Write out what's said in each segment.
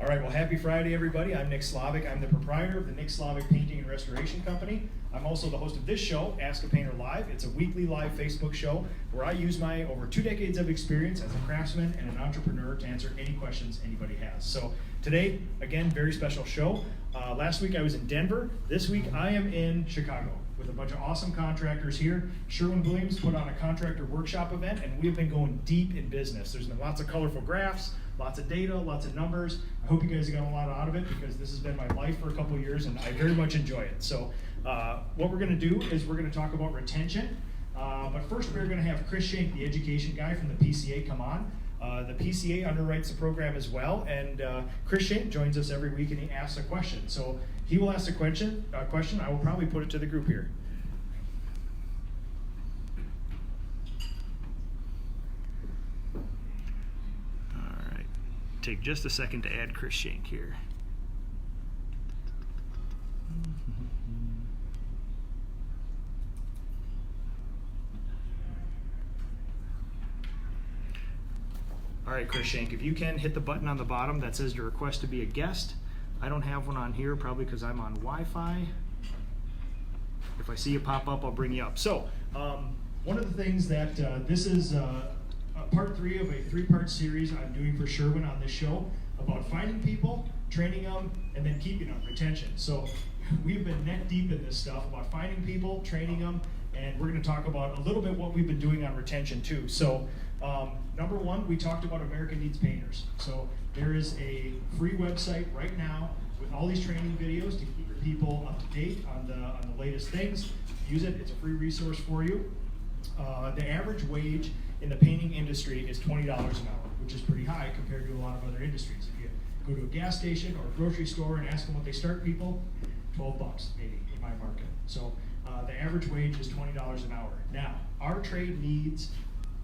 All right, well, happy Friday, everybody. I'm Nick Slavic. I'm the proprietor of the Nick Slavic Painting and Restoration Company. I'm also the host of this show, Ask a Painter Live. It's a weekly live Facebook show where I use my over 2 decades of experience as a craftsman and an entrepreneur to answer any questions anybody has. So today, again, very special show. Last week I was in Denver. This week I am in Chicago with a bunch of awesome contractors here. Sherwin Williams put on a contractor workshop event, and we have been going deep in business. There's been lots of colorful graphs, lots of data, lots of numbers. I hope you guys got a lot out of it because this has been my life for a couple of years and I very much enjoy it. So what we're going to do is we're going to talk about retention. But first we're going to have Chris Shank, the education guy from the PCA, come on. The PCA underwrites the program as well, and Chris Shank joins us every week and he asks a question. So he will ask a question. I will probably put it to the group here. All right. Take just a second to add Chris Shank here. All right, Chris Shank, if you can hit the button on the bottom that says to request to be a guest. I don't have one on here, probably because I'm on Wi-Fi. If I see you pop up, I'll bring you up. So, one of the things that this is part 3 of a 3-part series I'm doing for Sherwin on this show about finding people, training them, and then keeping them, retention. So we've been neck deep in this stuff about finding people, training them, and we're going to talk about a little bit what we've been doing on retention too. So number 1, we talked about American Needs Painters. So there is a free website right now with all these training videos to keep your people up to date on the latest things. Use it, it's a free resource for you. The average wage in the painting industry is $20 an hour, which is pretty high compared to a lot of other industries. If you go to a gas station or a grocery store and ask them what they start people, $12 maybe in my market. So the average wage is $20 an hour. Now, our trade needs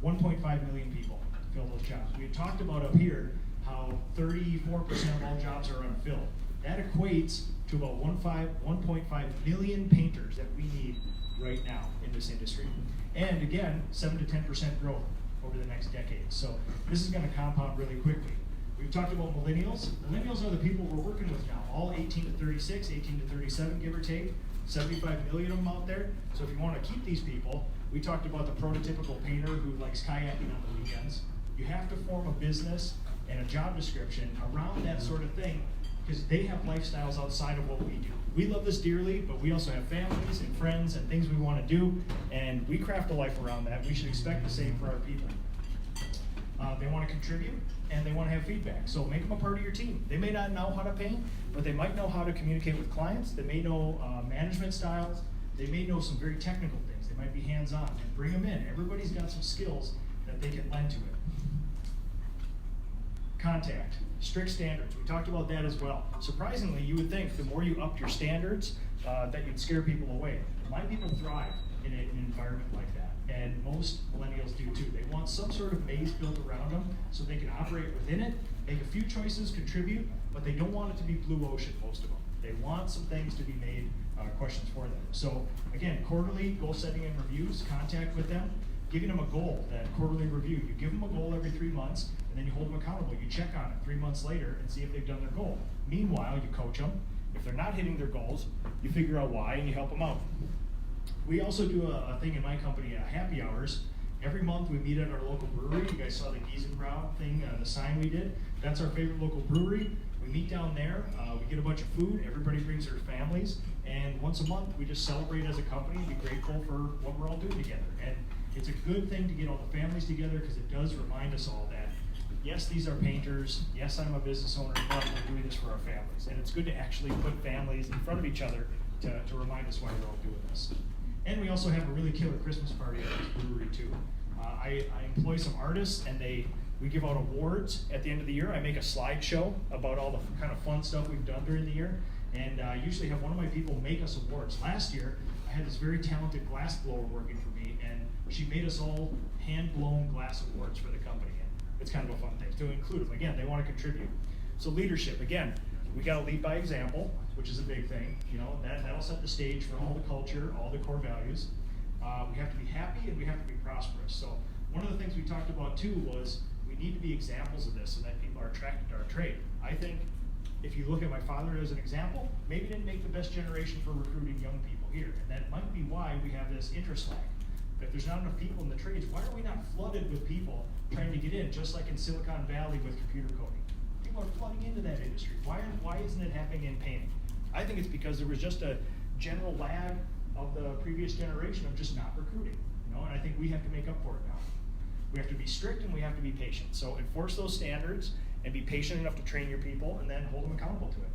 1.5 million people to fill those jobs. We had talked about up here how 34% of all jobs are unfilled. That equates to about 1.5 million painters that we need right now in this industry. And again, 7 to 10% growth over the next decade. So this is going to compound really quickly. We've talked about millennials. Millennials are the people we're working with now, all 18 to 36, 18 to 37, give or take. 75 million of them out there. So if you want to keep these people, we talked about the prototypical painter who likes kayaking on the weekends. You have to form a business and a job description around that sort of thing because they have lifestyles outside of what we do. We love this dearly, but we also have families and friends and things we want to do, and we craft a life around that. We should expect the same for our people. They want to contribute and they want to have feedback. So make them a part of your team. They may not know how to paint, but they might know how to communicate with clients. They may know management styles. They may know some very technical things. They might be hands-on. And bring them in. Everybody's got some skills that they can lend to it. Contact, strict standards. We talked about that as well. Surprisingly, you would think the more you upped your standards, that you'd scare people away. My people thrive in an environment like that. And most millennials do too. They want some sort of maze built around them so they can operate within it, make a few choices, contribute, but they don't want it to be blue ocean, most of them. They want some things to be made questions for them. So again, quarterly goal setting and reviews, contact with them, giving them a goal, that quarterly review. You give them a goal every 3 months, and then you hold them accountable. You check on it 3 months later and see if they've done their goal. Meanwhile, you coach them. If they're not hitting their goals, you figure out why and you help them out. We also do a thing in my company, happy hours. Every month we meet at our local brewery. You guys saw the Giesenbrau thing, the sign we did. That's our favorite local brewery. We meet down there, we get a bunch of food, everybody brings their families, and once a month we just celebrate as a company and be grateful for what we're all doing together. And it's a good thing to get all the families together because it does remind us all that, yes, these are painters, yes, I'm a business owner, but we're doing this for our families. And it's good to actually put families in front of each other to remind us why we're all doing this. And we also have a really killer Christmas party at this brewery too. I employ some artists and we give out awards at the end of the year. I make a slideshow about all the kind of fun stuff we've done during the year. And I usually have one of my people make us awards. Last year, I had this very talented glass blower working for me, and she made us all hand-blown glass awards for the company. And it's kind of a fun thing to include them. Again, they want to contribute. So leadership, again, we got to lead by example, which is a big thing. You know, that'll set the stage for all the culture, all the core values. We have to be happy and we have to be prosperous. So one of the things we talked about too was we need to be examples of this so that people are attracted to our trade. I think if you look at my father as an example, maybe didn't make the best generation for recruiting young people here. And that might be why we have this interest lag. If there's not enough people in the trades, why are we not flooded with people trying to get in, just like in Silicon Valley with computer coding? People are flooding into that industry. Why isn't it happening in painting? I think it's because there was just a general lag of the previous generation of just not recruiting. You know, and I think we have to make up for it now. We have to be strict and we have to be patient. So enforce those standards and be patient enough to train your people and then hold them accountable to it.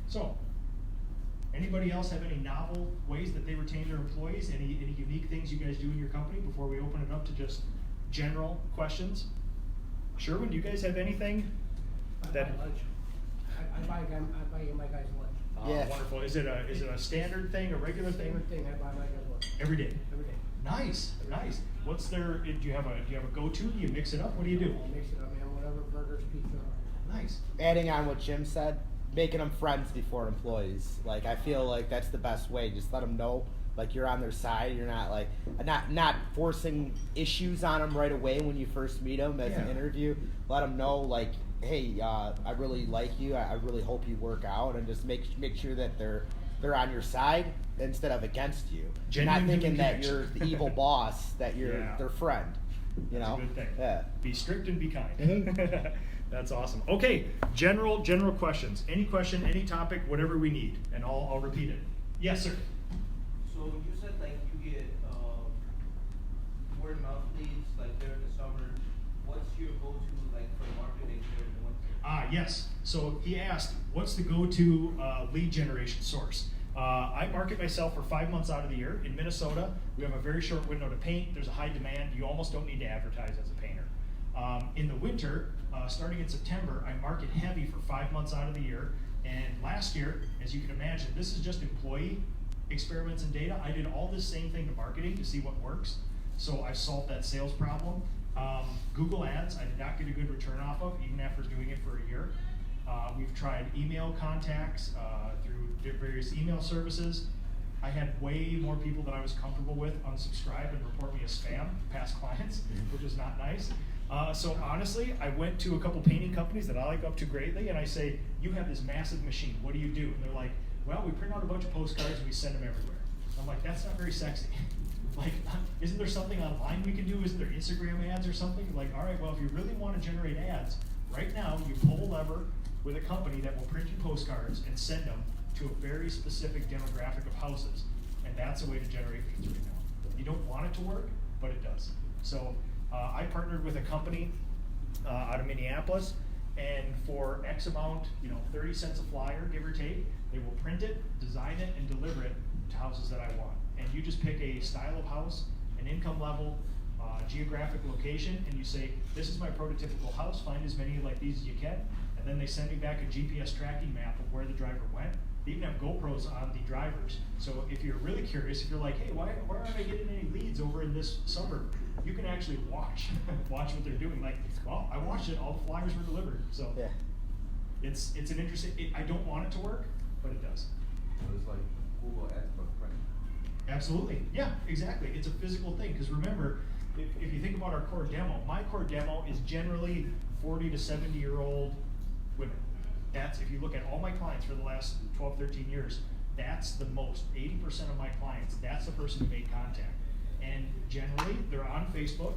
So, anybody else have any novel ways that they retain their employees? Any unique things you guys do in your company before we open it up to just general questions? Sherwin, do you guys have anything that? I buy lunch. I buy my guys lunch. Yeah. Wonderful. Is it a standard thing, a regular thing? Standard thing. I buy my guys lunch. Every day. Every day. Nice, nice. What's their? Do you have a go-to? Do you mix it up? What do you do? I mix it up, man. Whatever, burgers, pizza. Nice. Adding on what Jim said, making them friends before employees. Like, I feel like that's the best way. Just let them know, like, you're on their side. You're not like not forcing issues on them right away when you first meet them as an interview. Let them know, like, hey, I really like you. I really hope you work out, and just make sure that they're on your side instead of against you. Genuine not thinking that connection. you're the evil boss, that you're their friend. You That's know? a good thing. Yeah. Be strict and be kind. That's awesome. Okay, general questions. Any question, any topic, whatever we need, and I'll repeat it. Yes, sir. So you said like you get word of mouth leads like during the summer. What's your go-to like for marketing during the winter? Yes. So he asked, what's the go-to lead generation source? I market myself for 5 months out of the year. In Minnesota, we have a very short window to paint. There's a high demand. You almost don't need to advertise as a painter. In the winter, starting in September, I market heavy for 5 months out of the year. And last year, as you can imagine, this is just employee experiments and data. I did all this same thing to marketing to see what works. So I solved that sales problem. Google Ads, I did not get a good return off of, even after doing it for a year. We've tried email contacts through various email services. I had way more people than I was comfortable with unsubscribe and report me as spam, past clients, which is not nice. So honestly, I went to a couple painting companies that I like up to greatly, and I say, you have this massive machine, what do you do? And they're like, well, we print out a bunch of postcards and we send them everywhere. I'm like, that's not very sexy. Like, isn't there something online we can do? Isn't there Instagram ads or something? Like, all right, well, if you really want to generate ads, right now you pull a lever with a company that will print you postcards and send them to a very specific demographic of houses. And that's a way to generate leads right now. You don't want it to work, but it does. So I partnered with a company out of Minneapolis, and for X amount, 30 cents a flyer, give or take, they will print it, design it, and deliver it to houses that I want. And you just pick a style of house, an income level, geographic location, and you say, this is my prototypical house, find as many like these as you can, and then they send me back a GPS tracking map of where the driver went. They even have GoPros on the drivers. So if you're really curious, if you're like, hey, why aren't I getting any leads over in this suburb? You can actually watch what they're doing. Like, well, I watched it, all the flyers were delivered. So Yeah. it's an interesting, I don't want it to work, but it does. So it's like Google Ads but print. Absolutely, yeah, exactly. It's a physical thing, because remember, if you think about our core demo, my core demo is generally 40 to 70-year-old women. That's, if you look at all my clients for the last 12, 13 years, that's the most, 80% of my clients, that's the person who made contact. And generally, they're on Facebook,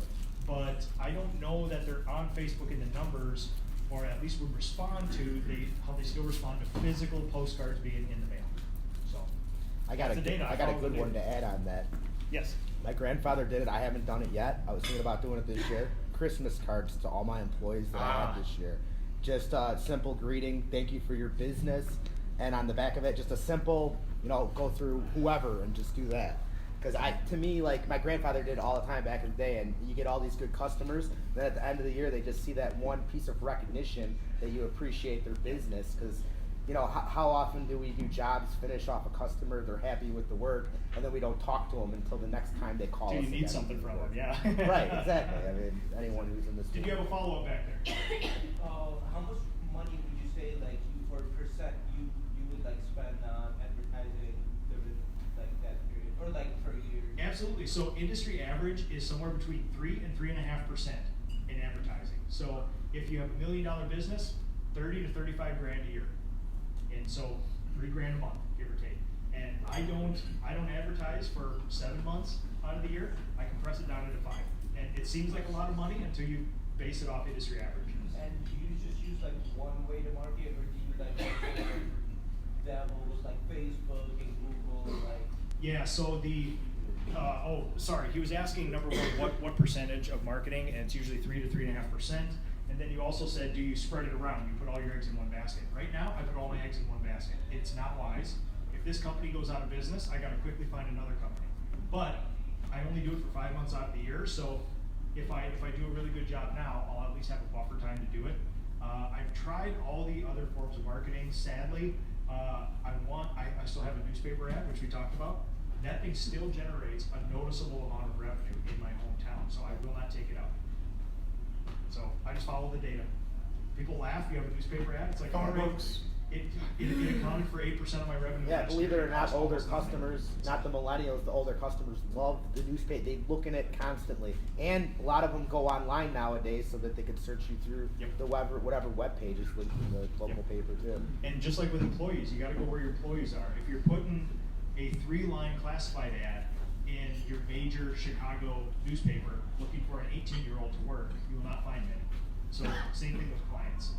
but I don't know that they're on Facebook in the numbers, or at least would respond to how they still respond to physical postcards being in the mail. So, I got a good one to add on that. Yes. My grandfather did it. I haven't done it yet. I was thinking about doing it this year. Christmas cards to all my employees that I had this year. Just a simple greeting, thank you for your business, and on the back of it, just a simple, go through whoever and just do that. Because to me, like, my grandfather did it all the time back in the day, and you get all these good customers, then at the end of the year, they just see that one piece of recognition that you appreciate their business. Because, how often do we do jobs, finish off a customer, they're happy with the work, and then we don't talk to them until the next time they call us. Do you need something from them? Yeah. Right, exactly. I mean, anyone who's in this. Did you have a follow-up back there? How much money would you say like you or percent you would like spend on advertising during like that period or like per year? Absolutely. So industry average is somewhere between 3 and 3.5% in advertising. So if you have $1 million business, 30 to 35 grand a year. And so $3,000 a month, give or take. And I don't advertise for 7 months out of the year. I compress it down into 5. And it seems like a lot of money until you base it off industry average. And do you just use like one way to market, or do you like dabble like Facebook and Google, like? Yeah, so he was asking number one, what percentage of marketing, and it's usually 3 to 3.5%. And then you also said, do you spread it around? You put all your eggs in one basket. Right now, I put all my eggs in one basket. It's not wise. If this company goes out of business, I gotta quickly find another company. But I only do it for 5 months out of the year, so if I do a really good job now, I'll at least have a buffer time to do it. I've tried all the other forms of marketing. Sadly, I still have a newspaper ad, which we talked about. That thing still generates a noticeable amount of revenue in my hometown, so I will not take it out. So I just follow the data. People laugh, you have a newspaper ad, it's like, oh, it accounted for 8% of my revenue. Yeah, last believe it year. or not, It's older almost nothing. customers, not the millennials, the older customers love the newspaper. They look in it constantly. And a lot of them go online nowadays so that they can search you through Yep. the whatever web page is linked to the local Yep. paper too. And just like with employees, you gotta go where your employees are. If you're putting a 3-line classified ad in your major Chicago newspaper looking for an 18-year-old to work, you will not find many. So same thing with clients.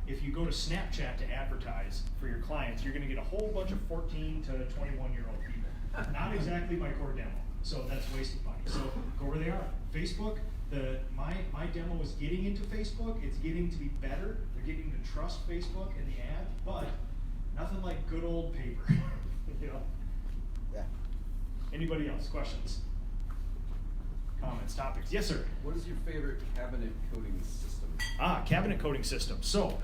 If you go to Snapchat to advertise for your clients, you're gonna get a whole bunch of 14 to 21-year-old people. Not exactly my core demo, so that's wasted money. So go where they are. Facebook, my demo is getting into Facebook. It's getting to be better. They're getting to trust Facebook and the ad, but nothing like good old paper. You know. Yeah. Anybody else? Questions? Comments? Topics? Yes, sir. What is your favorite cabinet coating system? Cabinet coating system. So,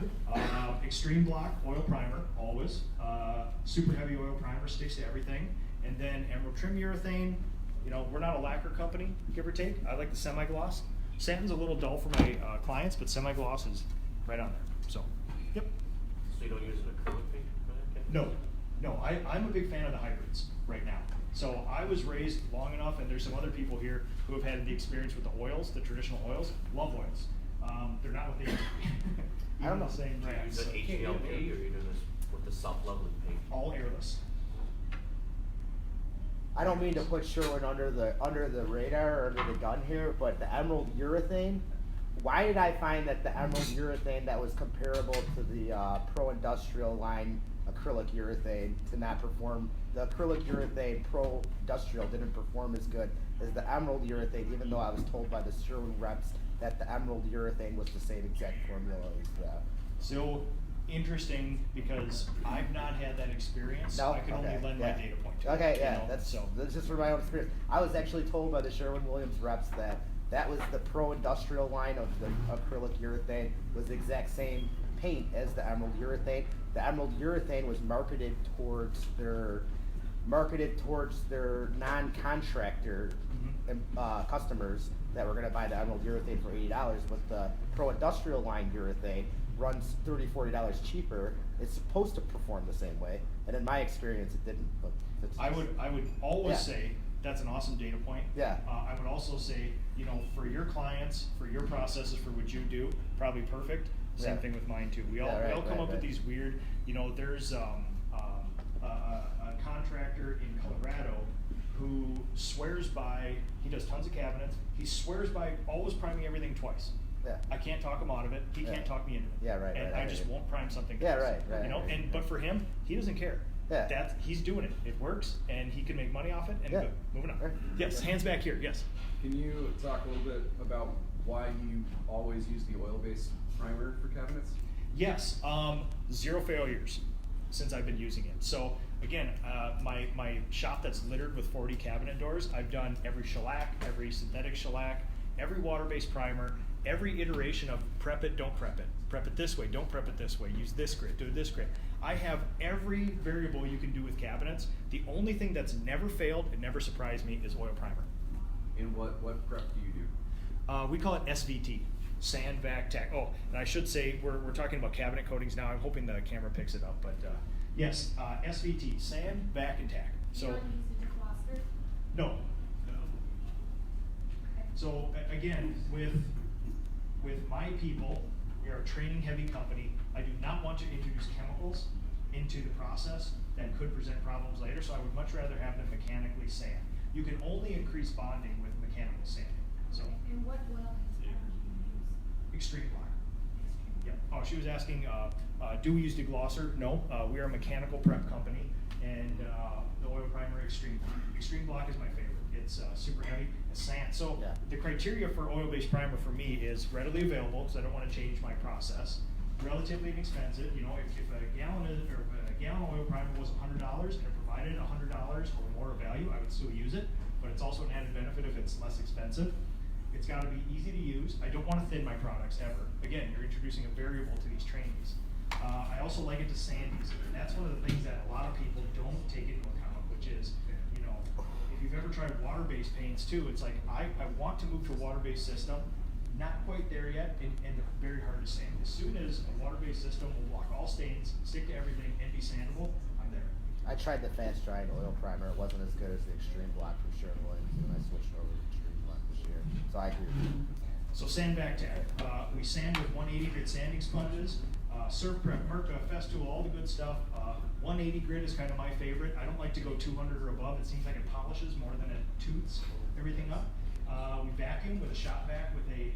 extreme block oil primer, always. Super heavy oil primer, sticks to everything. And then emerald trim urethane. You know, we're not a lacquer company, give or take. I like the semi-gloss. Satin's a little dull for my clients, but semi-gloss is right on there. So, yep. So you don't use an acrylic paint for that? Okay. No, I'm a big fan of the hybrids right now. So I was raised long enough, and there's some other people here who have had the experience with the oils, the traditional oils. Love oils. They're not what they used to be. I don't know. The same Do you brands. use So- an HDLP, or are you doing this with the self-leveling paint? All airless. I don't mean to put Sherwin under the radar or under the gun here, but the emerald urethane. Why did I find that the emerald urethane that was comparable to the Pro Industrial line acrylic urethane to not perform? The acrylic urethane Pro Industrial didn't perform as good as the emerald urethane, even though I was told by the Sherwin reps that the emerald urethane was the same exact formula as that. So interesting, because I've not had that experience. No? I can only Okay, lend my yeah. data point to it. Okay, you yeah, know, that's so. just from my own experience. I was actually told by the Sherwin Williams reps that that was the Pro Industrial line of the acrylic urethane, was the exact same paint as the emerald urethane. The emerald urethane was marketed towards their non-contractor customers that were going to buy the emerald urethane for $80, but the Pro Industrial line urethane runs $30, $40 cheaper. It's supposed to perform the same way, and in my experience, it didn't. But it's I would always Yeah. say that's an awesome data point. Yeah. I would also say, you know, for your clients, for your processes, for what you do, probably perfect. Same Yeah. thing with mine too. We all Yeah, right, come up with right. these weird, you know, there's a contractor in Colorado who swears by, he does tons of cabinets, he swears by always priming everything twice. Yeah. I can't talk him out of it, he Yeah. can't talk me into it. Yeah, right, And right, I right, just right. won't prime something Yeah, twice. right, You know, right. but for him, he doesn't care. Yeah. He's doing it, it works, and he can make money off it, and Yeah. good, moving on. Right. Yes, hands back here, yes. Can you talk a little bit about why you always use the oil-based primer for cabinets? Yes, 0 failures since I've been using it. So again, my shop that's littered with 40 cabinet doors, I've done every shellac, every synthetic shellac, every water-based primer, every iteration of prep it, don't prep it. Prep it this way, don't prep it this way. Use this grit, do this grit. I have every variable you can do with cabinets. The only thing that's never failed, it never surprised me, is oil primer. And what prep do you do? We call it SVT, sand, vac, tack. Oh, and I should say, we're talking about cabinet coatings now. I'm hoping the camera picks it up, but yes, SVT, sand, vac, and tack. So, You don't use a defroster? no. So again, with my people, we are a training heavy company. I do not want to introduce chemicals into the process that could present problems later, so I would much rather have them mechanically sand. You can only increase bonding with mechanical sanding, so. And what oil is that you Extreme block. Yep. Oh, she was asking, do we use deglosser? No, we are a mechanical prep company, and the oil primer Extreme Block. Extreme Block is my favorite. It's super heavy, it's sand. So Yeah. the criteria for oil-based primer for me is readily available, because I don't want to change my process. Relatively inexpensive. You know, if a gallon of oil primer was $100 and it provided $100 or more of value, I would still use it. But it's also an added benefit if it's less expensive. It's got to be easy to use. I don't want to thin my products ever. Again, you're introducing a variable to these trainees. I also like it to sand easily. And that's one of the things that a lot of people don't take into account, which is, you know, if you've ever tried water-based paints too, it's like, I want to move to a water-based system. Not quite there yet, and they're very hard to sand. As soon as a water-based system will block all stains, stick to everything, and be sandable, I'm there. I tried the fast drying oil primer. It wasn't as good as the Extreme Block from Sherwin Williams, and I switched over to Extreme Block this year. So I agree with you. So sandbag tag. We sand with 180 grit sanding sponges. Surf Prep, Merca, Festool, all the good stuff. 180 grit is kind of my favorite. I don't like to go 200 or above. It seems like it polishes more than it toots everything up. We vacuum with a shop vac with a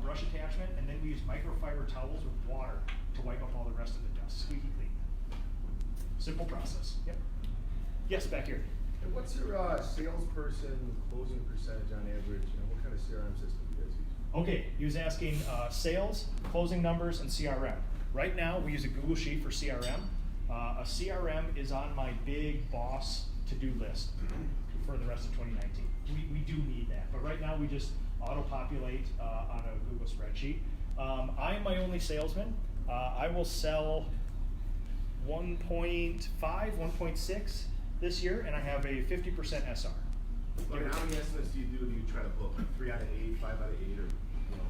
brush attachment, and then we use microfiber towels with water to wipe up all the rest of the dust. Squeaky clean. Simple process. Yep. Yes, back here. And what's your salesperson closing percentage on average, and what kind of CRM system do you guys use? Okay, he was asking sales, closing numbers, and CRM. Right now, we use a Google Sheet for CRM. A CRM is on my big boss to-do list for the rest of 2019. We do need that, but right now we just auto-populate on a Google spreadsheet. I'm my only salesman. I will sell 1.5, 1.6 this year, and I have a 50% SR. Like, how many estimates do you try to book? Like 3 out of 8, 5 out of 8, or, you know?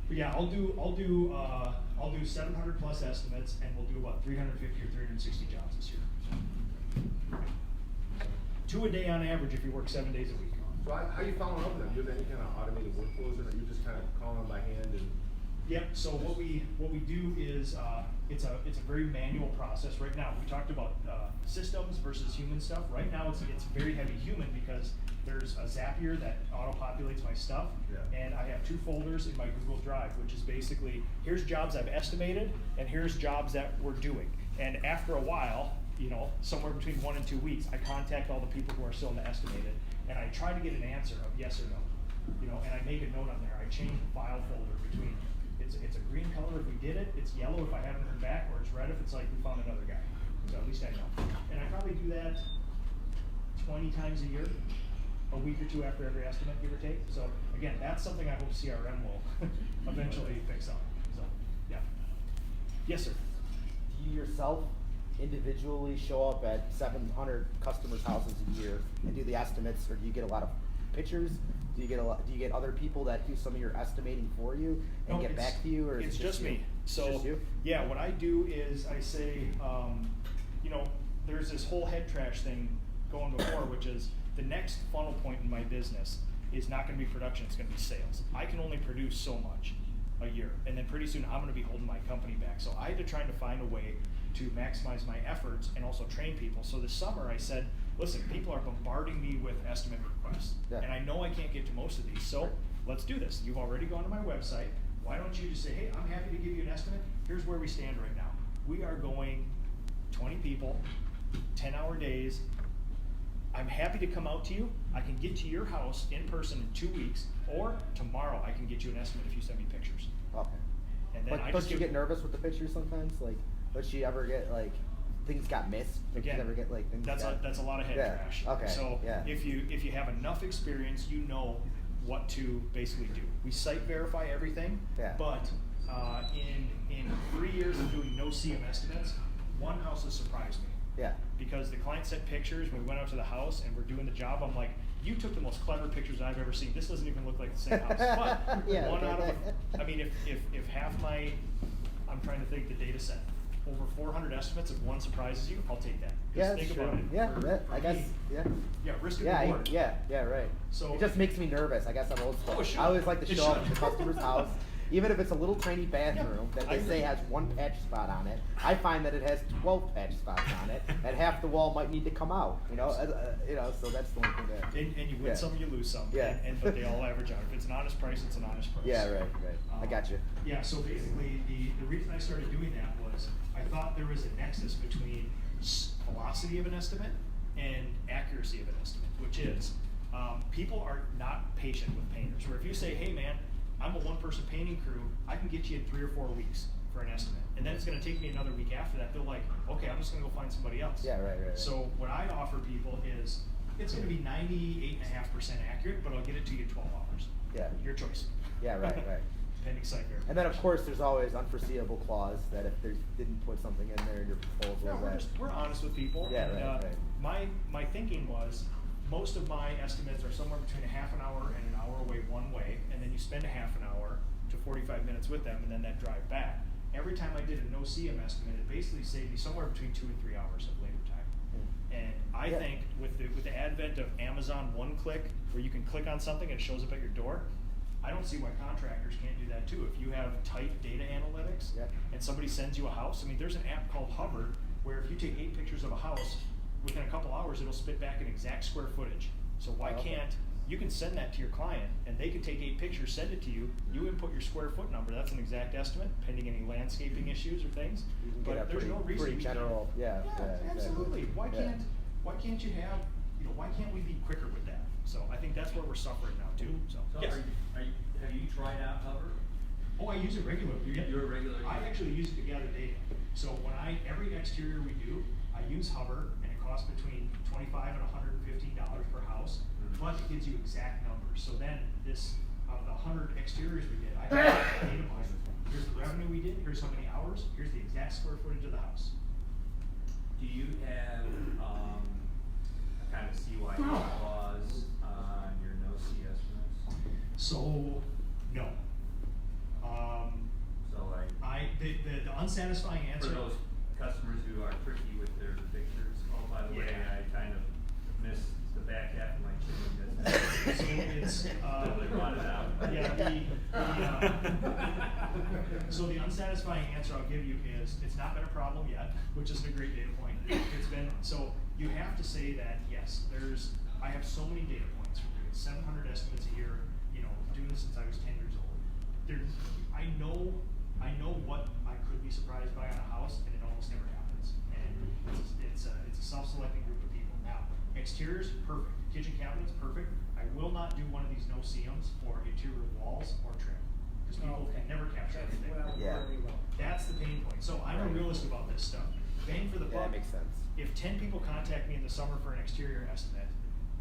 But yeah, I'll do 700 plus estimates, and we'll do about 350 or 360 jobs this year. 2 a day on average if you work 7 days a week. So how are you following up with them? Do you have any kind of automated workflows, or are you just kind of calling them by hand and? Yep. So what we do is it's a very manual process right now. We talked about systems versus human stuff. Right now it's very heavy human because there's a Zapier that auto-populates my stuff, Yeah. and I have 2 folders in my Google Drive, which is basically here's jobs I've estimated and here's jobs that we're doing. And after a while, you know, somewhere between 1 and 2 weeks, I contact all the people who are still in the estimated, and I try to get an answer of yes or no. You know, and I make a note on there. I change the file folder between it's a green color if we did it, it's yellow if I haven't heard back, or it's red if it's like we found another guy. So at least I know. And I probably do that 20 times a year, a week or 2 after every estimate, give or take. So again, that's something I hope CRM will eventually fix up. So yeah. Yes, sir. Do you yourself individually show up at 700 customers' houses a year and do the estimates, or do you get a lot of pictures? Do you get other people that do some of your estimating for you and No, get back to you, or is it's it just you? me. It's So just you? yeah, what I do is I say, you know, there's this whole head trash thing going before, which is the next funnel point in my business is not going to be production; it's going to be sales. I can only produce so much a year, and then pretty soon I'm going to be holding my company back. So I had to try to find a way to maximize my efforts and also train people. So this summer I said, listen, people are bombarding me with estimate requests, Yeah. and I know I can't get to most of these, so let's do this. You've already gone to my website. Why don't you just say, hey, I'm happy to give you an estimate. Here's where we stand right now. We are going 20 people, 10-hour days. I'm happy to come out to you. I can get to your house in person in 2 weeks, or tomorrow I can get you an estimate if you send me pictures. Okay. And then But I don't just you give- get nervous with the pictures sometimes? Like, does she ever get like things got missed? Don't you Again, ever get like things that's got... a lot of head Yeah, trash. okay, So yeah. if you have enough experience, you know what to basically do. We site verify everything, Yeah. but in 3 years of doing no CM estimates, one house has surprised me. Yeah. Because the client sent pictures when we went out to the house and we're doing the job. I'm like, you took the most clever pictures I've ever seen. This doesn't even look like the same house. But Yeah, one out of okay. I mean, if half my, I'm trying to think the data set, over 400 estimates, if one surprises you, I'll take that. Yeah, Just that's think true. about it. Yeah, For- that, for I guess. me, Yeah. Yeah, risk and Yeah, reward. yeah, right. So- it just makes me nervous. I guess I'm old school. Oh, it should. I always like to It show up should. at the customer's house Even if it's a little tiny bathroom Yeah, that I they say agree. has one patch spot on it, I find that it has 12 patch spots on it, and half the wall might need to come out. So that's the one thing that. And you win Yeah. some, you lose some. Yeah. But they all average out. If it's an honest price, it's an honest price. Yeah, right. I got you. Yeah, so basically, the reason I started doing that was I thought there was a nexus between velocity of an estimate and accuracy of an estimate, which is people are not patient with painters. Where if you say, hey man, I'm a one-person painting crew, I can get you in 3 or 4 weeks for an estimate, and then it's going to take me another week after that. They're like, okay, I'm just going to go find somebody else. Yeah, right. So what I offer people is it's going to be 98.5% accurate, but I'll get it to you in 12 hours. Yeah. Your choice. Yeah, right. Pending site verification. And then of course there's always unforeseeable clause that if they didn't put something in there in your proposal. No, we're honest with people. Yeah, and, right. My thinking was most of my estimates are somewhere between a half an hour and an hour away one way, and then you spend a half an hour to 45 minutes with them, and then that drive back. Every time I did a no CM estimate, it basically saved me somewhere between 2 and 3 hours of labor time. And I Yeah. think with the advent of Amazon one click, where you can click on something and it shows up at your door, I don't see why contractors can't do that too. If you have tight data analytics Yep. and somebody sends you a house, I mean, there's an app called Hover where if you take 8 pictures of a house, within a couple hours, it'll spit back an exact square footage. So why Okay. can't, you can send that to your client and they can take 8 pictures, send it to you, you input your square foot number, that's an exact estimate, pending any landscaping issues or things. You can But get a there's no reason pretty we can't- general. Yeah, Yeah, exactly. absolutely. Why Yeah. can't you have, why can't we be quicker with that? So I think that's where we're suffering now too, so. So Yes. have you tried out Hover? Oh, I use it regularly. You're a regular I user. actually use it to gather data. So every exterior we do, I use Hover, and it costs between $25 and $115 per house, but it gives you exact numbers. So then of the 100 exteriors we did, I have a data point. Here's the revenue we did, here's how many hours, here's the exact square footage of the house. Do you have a kind of CYA clause on your no C estimates? So, no. So like The unsatisfying for answer. those customers who are tricky with their pictures, oh by the way, Yeah. I kind of missed the back half of my chicken. So it's, Totally brought it out. So the unsatisfying answer I'll give you is, it's not been a problem yet, which is a great data point. It's been, so you have to say that, yes, I have so many data points from doing 700 estimates a year, doing this since I was 10 years old. I know what I could be surprised by on a house, and it almost never happens. And it's a self-selecting group of people. Now, exteriors, perfect. Kitchen cabinets, perfect. I will not do one of these no CMs for interior walls or trim, because people can never capture That's everything. well, Yeah. very well. That's the pain point. So I'm a realist about this stuff. Bang for the Yeah, buck. that makes sense. If 10 people contact me in the summer for an exterior estimate,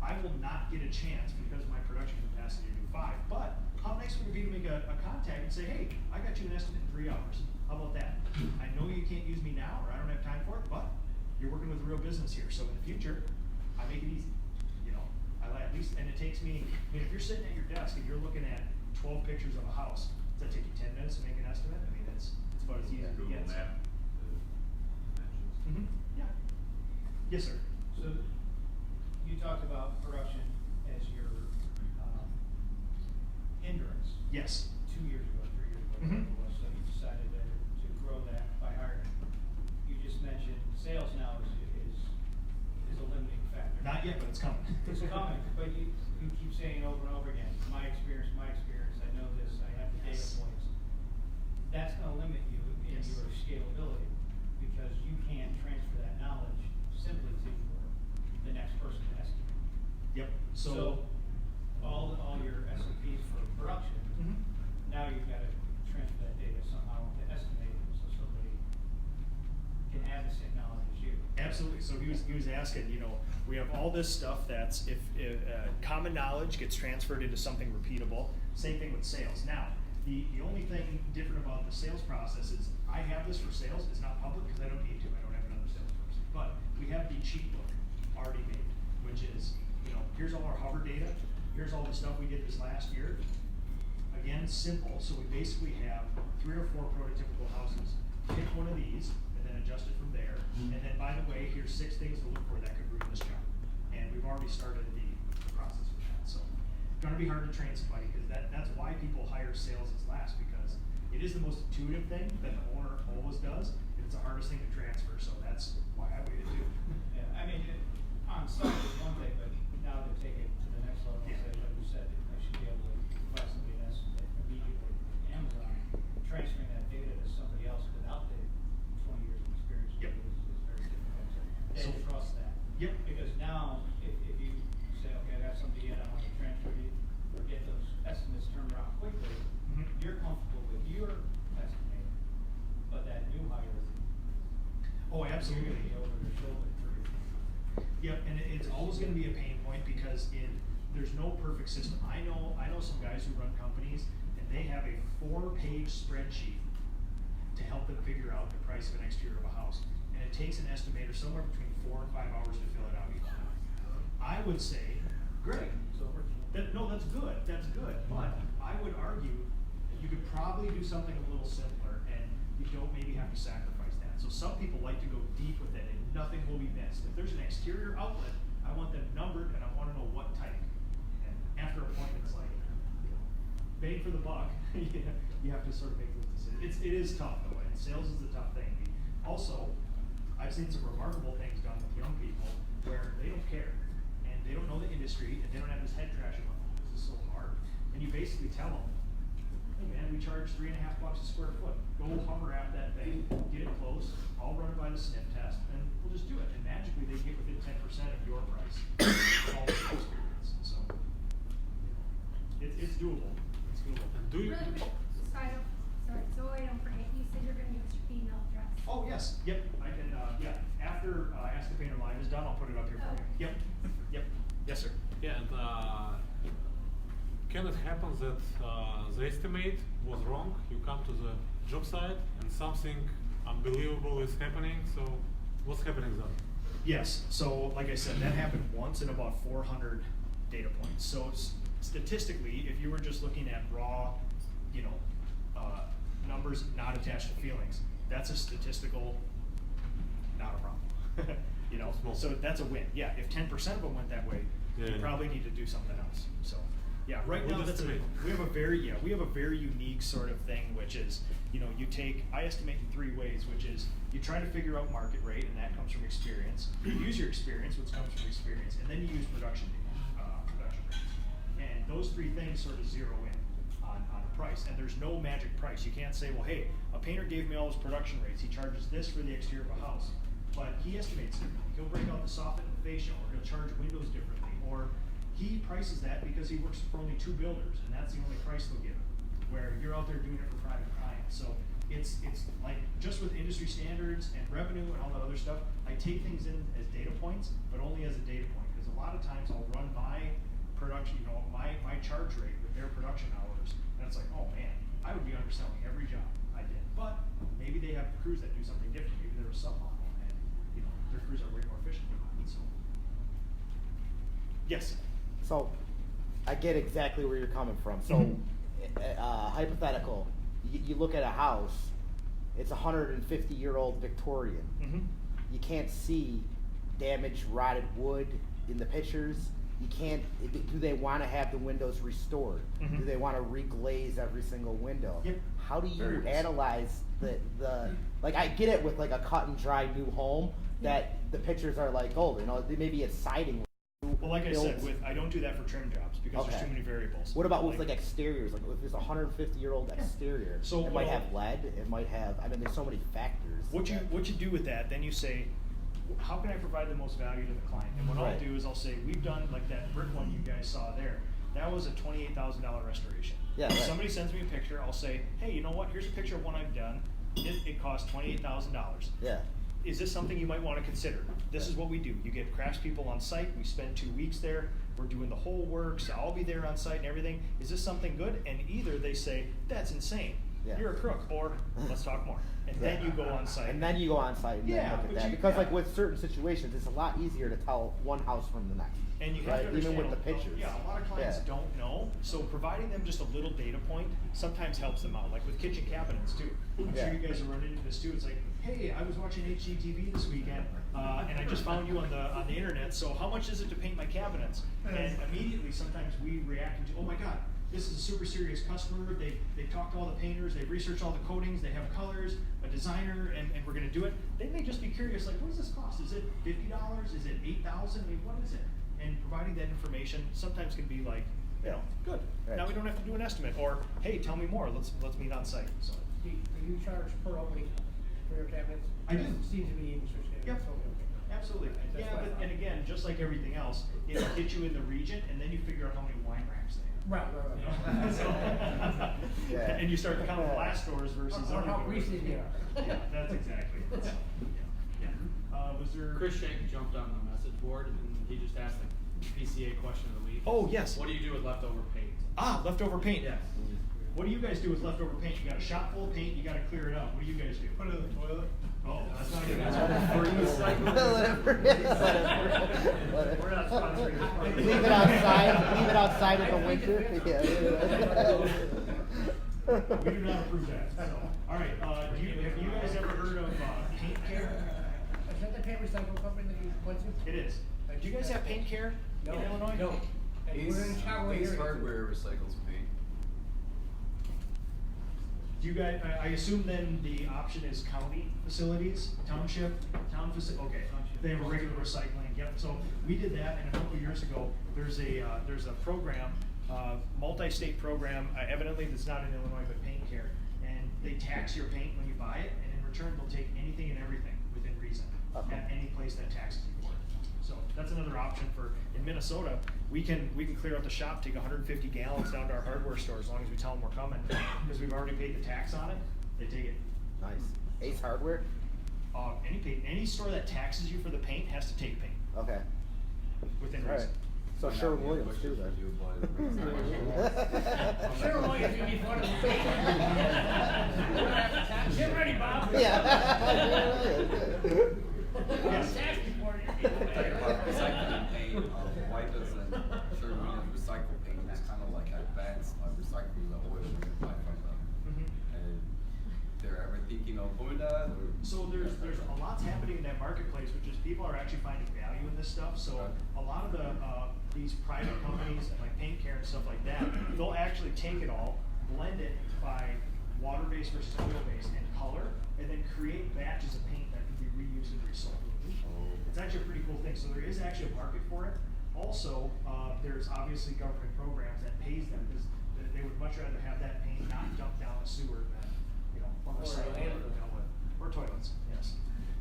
I will not get a chance because of my production capacity to do 5. But how nice would it be to make a contact and say, hey, I got you an estimate in 3 hours. How about that? I know you can't use me now, or I don't have time for it, but you're working with a real business here. So in the future, I make it easy. At least, and it takes me, if you're sitting at your desk and you're looking at 12 pictures of a house, does that take you 10 minutes to make an estimate? I mean, it's about as easy as it Google gets. Map dimensions. Yeah. Yes, sir. So, you talked about production as your hindrance Yes. 2 years ago, 3 years ago, whatever it was, so you decided to grow that by hiring. You just mentioned sales now is a limiting factor. Not yet, but it's coming. It's coming, but you keep saying over and over again, my experience, I know this, I have the data Yes. points. That's gonna limit you in Yes. your scalability, because you can't transfer that knowledge simply to the next person to estimate. Yep. So, all your SOPs for production, Mhm. now you've gotta transfer that data somehow to estimate, so somebody can have the same knowledge as you. Absolutely. So he was asking, we have all this stuff that's if common knowledge gets transferred into something repeatable. Same thing with sales. Now, the only thing different about the sales process is I have this for sales. It's not public because I don't need to. I don't have another salesperson. But we have the cheat book already made, which is, here's all our hover data. Here's all the stuff we did this last year. Again, simple. So we basically have 3 or 4 prototypical houses. Pick one of these and then adjust it from there. And then, by the way, here's 6 things to look for that could ruin this job. And we've already started the process with that. So gonna be hard to train somebody, because that's why people hire sales as last, because it is the most intuitive thing that the owner always does, and it's the hardest thing to transfer, so that's why I waited too. Yeah, I mean, on site is one thing, but now to take it to the next level, Yeah. say, like you said, I should be able to buy somebody that's immediately Amazon, transferring that data to somebody else without the 20 years of experience Yep. is very difficult. They So- trust that. Yep. Because now, if you say, okay, I got somebody in, I want to transfer you, or get those estimates turned around quickly, Mhm. you're comfortable with your estimate, but that new hire is. Oh, absolutely. You're gonna be over their shoulder for your. Yep, and it's always gonna be a pain point, because there's no perfect system. I know some guys who run companies, and they have a 4-page spreadsheet to help them figure out the price of an exterior of a house. And it takes an estimator somewhere between 4 and 5 hours to fill it out each time. I would say, great, that's good, but I would argue that you could probably do something a little simpler, and you don't maybe have to sacrifice that. So some people like to go deep with it, and nothing will be missed. If there's an exterior outlet, I want them numbered, and I wanna know what type. And after a point, it's like, bang for the buck, you have to sort of make those decisions. It is tough though, and sales is a tough thing. Also, I've seen some remarkable things done with young people where they don't care, and they don't know the industry, and they don't have this head trash about, this is so hard. And you basically tell them, hey man, we charge $3.50 a square foot. Go hover at that thing, get it close, I'll run it by the sniff test, and we'll just do it. And magically they get within 10% of your price. All the experience, so. It's doable, it's doable. Do you? Really quick, sorry, so I don't forget, you said you're gonna give us your email address. Oh, yes, yep, I can, after, Ask the Painter Live is done, I'll put it up here for you. Yep, yes, sir. Yeah, and can it happen that the estimate was wrong? You come to the job site and something unbelievable is happening, so what's happening then? Yes, so like I said, that happened once in about 400 data points. So statistically, if you were just looking at raw, numbers not attached to feelings, that's a statistical, not a problem. So that's a win. Yeah, if 10% of them went that way, you probably need to do something else. So yeah, right now we have a very unique sort of thing, which is, I estimate in 3 ways, which is you try to figure out market rate, and that comes from experience. You use your experience, which comes from experience, and then you use production rates. And those 3 things sort of zero in on a price, and there's no magic price. You can't say, well, hey, a painter gave me all his production rates. He charges this for the exterior of a house, but he estimates differently. He'll break out the soffit and the fascia, or he'll charge windows differently, or he prices that because he works for only 2 builders, and that's the only price they'll give him, where you're out there doing it for private clients. So it's like, just with industry standards and revenue and all that other stuff, I take things in as data points, but only as a data point, because a lot of times I'll run my production, my charge rate with their production hours, and it's like, oh man, I would be underselling every job I did. But maybe they have crews that do something different. Maybe they're a submodel, and their crews are way more efficient than mine. So yes. So, I get exactly where you're coming from. So, hypothetical, you look at a house, it's a 150-year-old Victorian. Mm-hmm. You can't see damaged, rotted wood in the pictures. You can't, do they want to have the windows restored? Mm-hmm. Do they want to reglaze every single window? Yep. How do you analyze the, like, I get it with like a cut and dry new home, that the pictures are like gold, maybe it's siding. Well, like I said, I don't do that for trim jobs because there's too many variables. What about with like exteriors? Like if there's a 150-year-old exterior, So it might have lead. It might have. I mean, there's so many factors. What you do with that? Then you say, how can I provide the most value to the client? And what I'll do is I'll say, we've done like that brick one you guys saw there. That was a $28,000 restoration. Yeah. If somebody sends me a picture, I'll say, hey, you know what? Here's a picture of one I've done. It cost $28,000. Yeah. Is this something you might want to consider? This is what we do. You get craftspeople on site. We spend 2 weeks there. We're doing the whole work. So I'll be there on site and everything. Is this something good? And either they say, that's insane. Yeah. You're a crook, or let's talk more. And then you go on site. And then you go on site and then look at that. Because like with certain situations, it's a lot easier to tell one house from the next. And you have to understand, even with the pictures. Yeah, a lot of clients don't know. So providing them just a little data point sometimes helps them out. Like with kitchen cabinets too. I'm sure you guys are running into this too. It's like, hey, I was watching HGTV this weekend, and I just found you on the internet, so how much is it to paint my cabinets? And immediately, sometimes we react to, oh my God, this is a super serious customer, they've talked to all the painters, they've researched all the coatings, they have colors, a designer, and we're gonna do it. They may just be curious, like, what does this cost? Is it $50? Is it $8,000? I mean, what is it? And providing that information sometimes can be like, you know, good. Right. Now we don't have to do an estimate, or hey, tell me more. Let's meet on site. So. Do you charge per opening for your cabinets? I do. Seems to be industry standard. Yep. So, okay. Absolutely. That's Yeah, what I but, thought. and again, just like everything else, it'll get you in the region, and then you figure out how many wine racks they have. Right. So, Yeah. and you start counting glass stores versus Or other how doors. greasy they are. Yeah, that's exactly it. So, yeah. Was there? Chris Shank jumped on the message board and he just asked the PCA question of the week. Oh, yes. What do you do with leftover paint? Ah, leftover paint. Yes. What do you guys do with leftover paint? You got a shop full of paint, you gotta clear it up. What do you guys do? Put it in the toilet. Oh, that's not a good answer. We're not sponsoring this part. Leave it outside. Leave it outside in the winter. We do not approve that. So, all right. Have you guys ever heard of Paint Care? Is that the paint recycle company that you went to? It is. Do you guys have Paint Care in Illinois? No. And we're in Chicago Ace area. Hardware recycles paint. Do you guys? I assume then the option is county facilities, township, town facility. Okay. They have a regular recycling. Yep. So we did that, and a couple years ago, there's a program, multi-state program. Evidently, that's not in Illinois, but Paint Care, and they tax your paint when you buy it, and in return, they'll take anything and everything within reason at any place that taxes you for it. So that's another option for in Minnesota. We can clear out the shop, take 150 gallons down to our hardware store as long as we tell them we're coming, because we've already paid the tax on it. They take it. Nice. Ace Hardware. Any store that taxes you for the paint has to take paint Okay. within All right. reason. So Sherwin Williams too then. Sherwin Williams gonna be one of the Get ready, Bob. Yeah. Yes. Tax report. Recycling paint, why doesn't Sherwin Williams recycle paint is kind of like advanced recycling the oil you can buy from them? And they're ever thinking of doing that? Or? So there's a lot's happening in that marketplace, which is people are actually finding value in this stuff. So a lot of the these private companies and like Paint Care and stuff like that, they'll actually take it all, blend it by water-based versus oil-based and color, and then create batches of paint that can be reused and resold. It's actually a pretty cool thing. So there is actually a market for it. Also, there's obviously government programs that pays them because they would much rather have that paint not dumped down the sewer than, you know, on the site or toilets. Yes.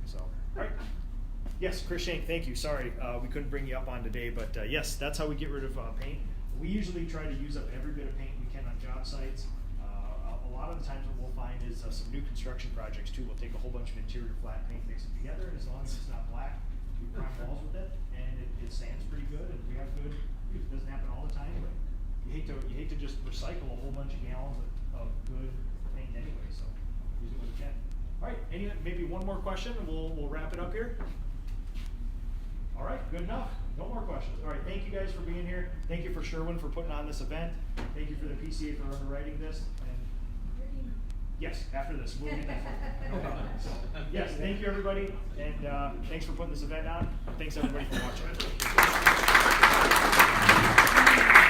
So, all right. Yes, Chris Shank, thank you. Sorry, we couldn't bring you up on today, but yes, that's how we get rid of paint. We usually try to use up every bit of paint we can on job sites. A lot of the times what we'll find is some new construction projects too. We'll take a whole bunch of interior flat paint, mix it together, and as long as it's not black, we prime walls with it, and it sands pretty good, and we have good. It doesn't happen all the time, but you hate to just recycle a whole bunch of gallons of good paint anyway. So use it when you can. All right, maybe one more question, and we'll wrap it up here. All right, good enough. No more questions. All right, thank you guys for being here. Thank you for Sherwin for putting on this event. Thank you for the PCA for underwriting this. And yes, after this, we'll get that. No problem. So, yes, thank you everybody, and thanks for putting this event on. Thanks everybody for watching.